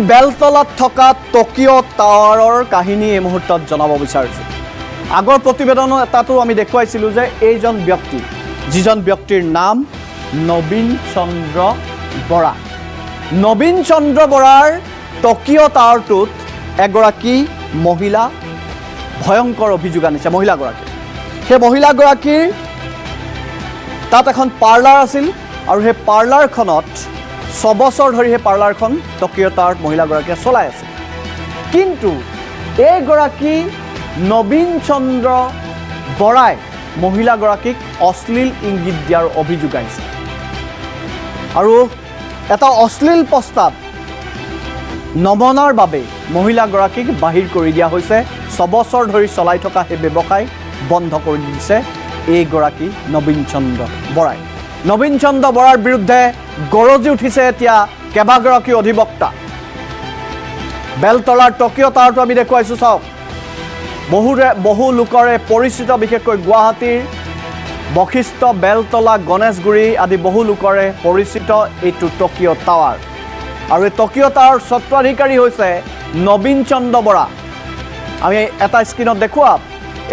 বেলতলাত থকা টকিঅ' টাৱাৰৰ কাহিনী এই মুহূৰ্তত জনাব বিচাৰিছোঁ। আগৰ প্ৰতিবেদন এটাতো আমি দেখুৱাইছিলোঁ যে এইজন ব্যক্তি, যিজন ব্যক্তিৰ নাম নবীন চন্দ্ৰ বৰা। নবীন চন্দ্ৰ বৰাৰ টকিঅ' টাৱাৰটোত এগৰাকী মহিলা ভয়ংকৰ অভিযোগ আনিছে। মহিলাগৰাকী, সেই মহিলাগৰাকীৰ তাত এখন পাৰ্লাৰ আছিল আৰু সেই পাৰ্লাৰখনত 6 বছৰ ধৰি সেই পাৰ্লাৰখন টকিঅ' টাৱাৰত মহিলাগৰাকীয়ে চলাই আছিল। কিন্তু এইগৰাকী নবীন চন্দ্ৰ বৰাই মহিলাগৰাকীক অশ্লীল ইংগিত দিয়াৰ অভিযোগ আহিছে আৰু এটা অশ্লীল প্ৰস্তাৱ নমনাৰ বাবে মহিলাগৰাকীক বাহিৰ কৰি দিয়া হৈছে। 6 বছৰ ধৰি চলাই থকা সেই ব্যৱসায় বন্ধ কৰি দিছে এইগৰাকী নবীন চন্দ্ৰ বৰাই। নবীন চন্দ্ৰ বৰাৰ বিৰুদ্ধে গৰজি উঠিছে এতিয়া কেইবাগৰাকী অধিবক্তা। বেলতলাৰ টকিঅ' টাৱাৰটো আমি দেখুৱাইছোঁ, চাওক। বহু লোকৰে পৰিচিত, বিশেষকৈ গুৱাহাটীৰ বশিষ্ঠ, বেলতলা, গণেশগুৰি আদি বহু লোকৰে পৰিচিত এইটো টকিঅ' টাৱাৰ। আৰু এই টকিঅ' টাৱাৰ স্বত্বাধিকাৰী হৈছে নবীন চন্দ্ৰ বৰা। আমি এটা স্ক্ৰীণত দেখুৱাম।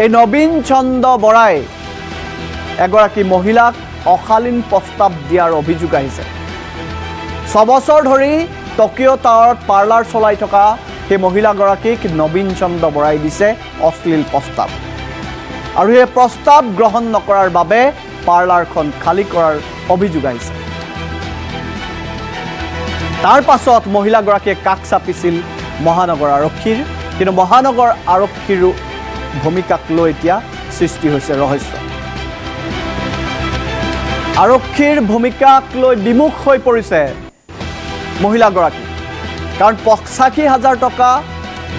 এই নবীন চন্দ্ৰ বৰাই এগৰাকী মহিলাক অশালীন প্ৰস্তাৱ দিয়াৰ অভিযোগ আহিছে। 6 বছৰ ধৰি টকিঅ' টাৱাৰত পাৰ্লাৰ চলাই থকা সেই মহিলাগৰাকীক নবীন চন্দ্ৰ বৰাই দিছে অশ্লীল প্ৰস্তাৱ আৰু সেই প্ৰস্তাৱ গ্ৰহণ নকৰাৰ বাবে পাৰ্লাৰখন খালী কৰাৰ অভিযোগ আহিছে। তাৰ পাছত মহিলাগৰাকীয়ে কাষ চাপিছিল মহানগৰ আৰক্ষীৰ, কিন্তু মহানগৰ আৰক্ষীৰো ভূমিকাক লৈ এতিয়া সৃষ্টি হৈছে ৰহস্য। আৰক্ষীৰ ভূমিকাক লৈ বিমুখ হৈ পৰিছে মহিলাগৰাকী, কাৰণ 85,000 টকা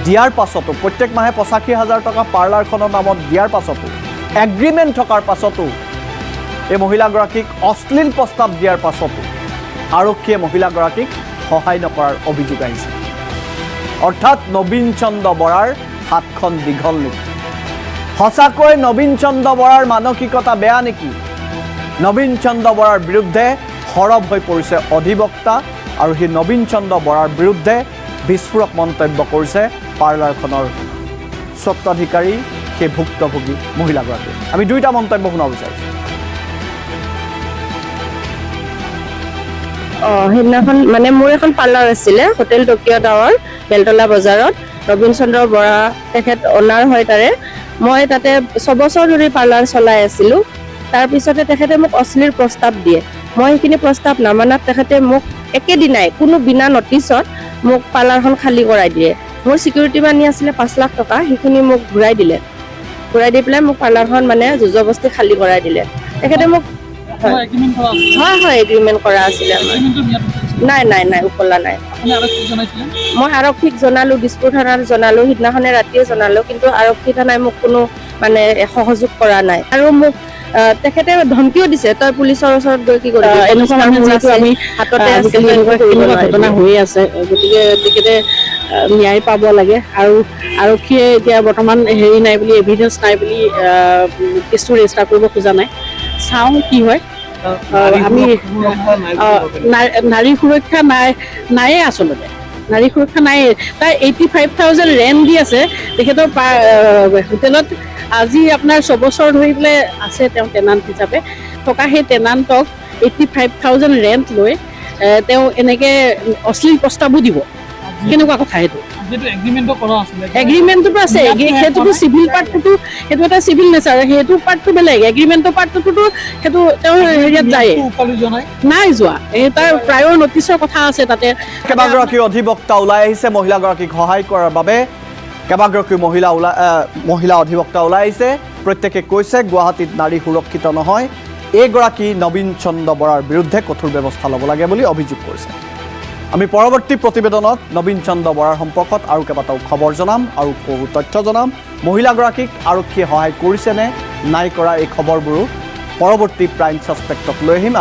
দিয়াৰ পাছতো, প্ৰত্যেক মাহে 85,000 টকা পাৰ্লাৰখনৰ নামত দিয়াৰ পাছতো, এগ্ৰিমেণ্ট থকাৰ পাছতো, এই মহিলাগৰাকীক অশ্লীল প্ৰস্তাৱ দিয়াৰ পাছতো আৰক্ষীয়ে মহিলাগৰাকীক সহায় নকৰাৰ অভিযোগ আহিছে। অৰ্থাৎ নবীন চন্দ্ৰ বৰাৰ হাতখন দীঘল নেকি? সঁচাকৈ নবীন চন্দ্ৰ বৰাৰ মানসিকতা বেয়া নেকি? নবীন চন্দ্ৰ বৰাৰ বিৰুদ্ধে সৰব হৈ পৰিছে অধিবক্তা আৰু সেই নবীন চন্দ্ৰ বৰাৰ বিৰুদ্ধে বিস্ফোৰক মন্তব্য কৰিছে পাৰ্লাৰখনৰ স্বত্বাধিকাৰী সেই ভুক্তভোগী মহিলাগৰাকীয়ে। আমি দুইটা মন্তব্য শুনাব বিচাৰিছোঁ। সেইদিনাখন মানে মোৰ এখন পাৰ্লাৰ আছিলে, হোটেল টকিঅ' টাৱাৰ, বেলতলা বজাৰত। নবীন চন্দ্ৰ বৰা তেখেত অনাৰ হয় তাৰে। মই তাতে 6 বছৰ ধৰি পাৰ্লাৰ চলাই আছিলোঁ। তাৰপিছতে তেখেতে মোক অশ্লীল প্ৰস্তাৱ দিয়ে। মই সেইখিনি প্ৰস্তাৱ নামানাত তেখেতে মোক একেদিনাই কোনো বিনা নটিছত মোক পাৰ্লাৰখন খালী কৰাই দিয়ে। মোৰ চিকিউৰিটি মানি আছিলে 5 লাখ টকা, সেইখিনি মোক ঘূৰাই দিলে। ঘূৰাই দি পেলাই মোক পাৰ্লাৰখন মানে জবৰদস্তি খালী কৰাই দিলে। তেখেতে মোক হয় এগ্ৰিমেণ্ট কৰা আছিলে। নাই উপলা নাই। মই আৰক্ষীক জনালোঁ, দিছপুৰ থানাত জনালোঁ, সিদিনাখনে ৰাতিয়ে জনালোঁ, কিন্তু আৰক্ষী থানাই মোক কোনো মানে সহযোগ কৰা নাই। আৰু মোক তেখেতে ধমকিও দিছে, তই পুলিচৰ ওচৰত গৈ কি কৰিবি, এনেকুৱা আমি হাততে ঘটনা হৈ আছে। গতিকে তেখেতে ন্যায় পাব লাগে। আৰু আৰক্ষীয়ে এতিয়া বৰ্তমান হেৰি নাই বুলি, এভিডেঞ্চ নাই বুলি কেছটো ৰেজিষ্টাৰ কৰিব খোজা নাই। চাওঁ কি হয়। আমি নাৰী সুৰক্ষা নাইয়ে আচলতে, নাৰী সুৰক্ষা নাইয়ে। তাই 85,000 ৰেণ্ট দি আছে তেখেতৰ হোটেলত। আজি আপোনাৰ 6 বছৰ ধৰি পেলাই আছে তেওঁ টেনাণ্ট হিচাপে থকা। সেই টেনাণ্টক 85,000 ৰেণ্ট লৈ তেওঁ এনেকৈ অশ্লীল প্ৰস্তাৱো দিব, কেনেকুৱা কথা সেইটো? এগ্ৰিমেণ্টটো আছে, সেইটোতো চিভিল পাৰ্টটো, সেইটো এটা চিভিল নেচাৰ, সেইটো পাৰ্টটো বেলেগ। এগ্ৰিমেণ্টৰ পাৰ্টটোতো সেইটো তেওঁৰ হেৰিয়াত যায়, নাই যোৱা। তাৰ প্ৰায়ৰ নটিচৰ কথা আছে তাতে। কেইবাগৰাকী অধিবক্তা ওলাই আহিছে মহিলাগৰাকীক সহায় কৰাৰ বাবে। কেইবাগৰাকী মহিলা অধিবক্তা ওলাই আহিছে, প্ৰত্যেকে কৈছে গুৱাহাটীত নাৰী সুৰক্ষিত নহয়। এইগৰাকী নবীন চন্দ্ৰ বৰাৰ বিৰুদ্ধে কঠোৰ ব্যৱস্থা ল'ব লাগে বুলি অভিযোগ কৰিছে। আমি পৰৱৰ্তী প্ৰতিবেদনত নবীন চন্দ্ৰ বৰাৰ সম্পৰ্কত আৰু কেইবাটাও খবৰ জনাম আৰু বহু তথ্য জনাম। মহিলাগৰাকীক আৰক্ষীয়ে সহায় কৰিছেনে নাই কৰা, এই খবৰবোৰো পৰৱৰ্তী প্ৰাইম ছাছপেক্টক লৈ আহিম।